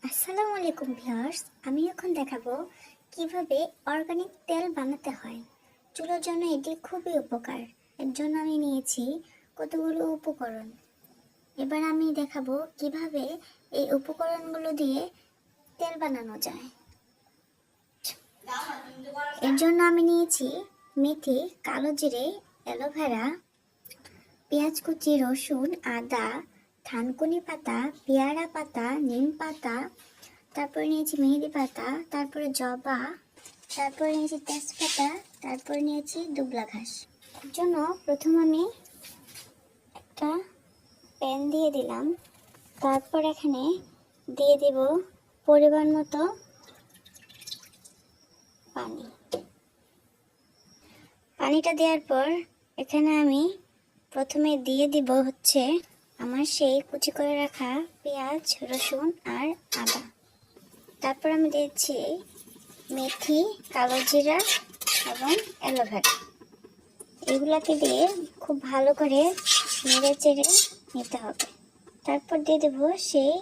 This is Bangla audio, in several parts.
আসসালামু আলাইকুম ভিউয়ার্স, আমি এখন দেখাবো কিভাবে অর্গানিক তেল বানাতে হয়। চুলের জন্য এটি খুবই উপকার। এর জন্য আমি নিয়েছি কতগুলো উপকরণ। এবার আমি দেখাবো কিভাবে এই উপকরণগুলো দিয়ে তেল বানানো যায়। এর জন্য আমি নিয়েছি মেথি, কালো জিরে, অ্যালোভেরা, পেঁয়াজ কুচি, রসুন, আদা, থানকুনি পাতা, পেয়ারা পাতা, নিম পাতা, তারপরে নিয়েছি মেহেদি পাতা, তারপরে জবা, তারপরে নিয়েছি তেজপাতা, তারপরে নিয়েছি দুবলা ঘাস। এর জন্য প্রথম আমি একটা প্যান দিয়ে দিলাম। তারপর এখানে দিয়ে দেব পরিমাণ মতো পানি। পানিটা দেওয়ার পর এখানে আমি প্রথমে দিয়ে দিব হচ্ছে আমার সেই কুচি করে রাখা পেঁয়াজ, রসুন আর আদা। তারপর আমি দিচ্ছি মেথি, কালো জিরা এবং অ্যালোভেরা। এগুলাকে দিয়ে খুব ভালো করে নেড়ে চেড়ে নিতে হবে। তারপর দিয়ে দেব সেই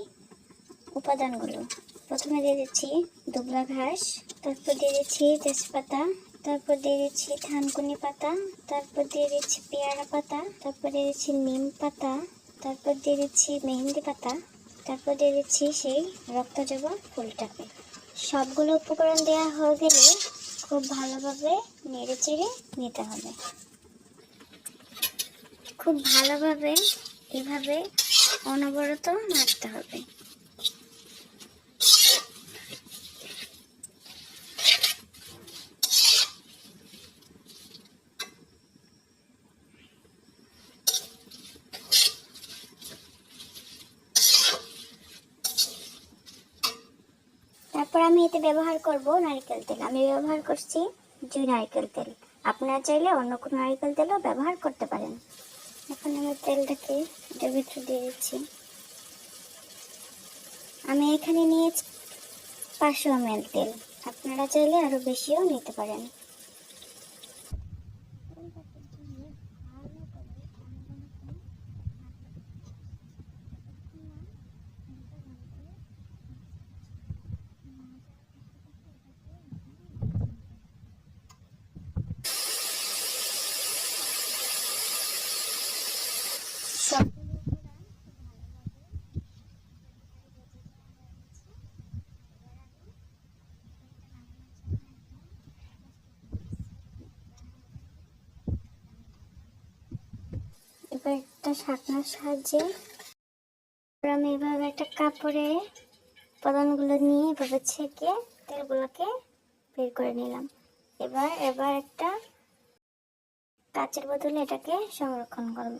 উপাদানগুলো। প্রথমে দিয়ে দিচ্ছি দুবলা ঘাস, তারপর দিয়ে দিচ্ছি তেজপাতা, তারপর দিয়ে দিচ্ছি থানকুনি পাতা, তারপর দিয়ে দিচ্ছি পেয়ারা পাতা, তারপর দিয়ে দিচ্ছি নিম পাতা, তারপর দিয়ে দিচ্ছি মেহেন্দি পাতা, তারপর দিয়ে দিচ্ছি সেই রক্তজবা ফুলটাকে। সবগুলো উপকরণ দেওয়া হয়ে গেলে খুব ভালোভাবে নেড়ে চেড়ে নিতে হবে। খুব ভালোভাবে এভাবে অনবরত নাড়তে হবে। তারপর আমি এতে ব্যবহার করব নারকেল তেল। আমি ব্যবহার করছি জুই নারকেল তেল। আপনারা চাইলে অন্য কোনো নারকেল তেলও ব্যবহার করতে পারেন। এখন আমি তেলটাকে এটার ভিতরে দিয়ে দিচ্ছি। আমি এখানে নিয়েছি 500 ml তেল। আপনারা চাইলে আরো বেশিও নিতে পারেন। এবার একটা ঢাকনার সাহায্যে আমি এভাবে একটা কাপড়ে উপাদানগুলো নিয়ে এভাবে ছেঁকে তেলগুলোকে বের করে নিলাম। এবার একটা কাচের বোতলে এটাকে সংরক্ষণ করব।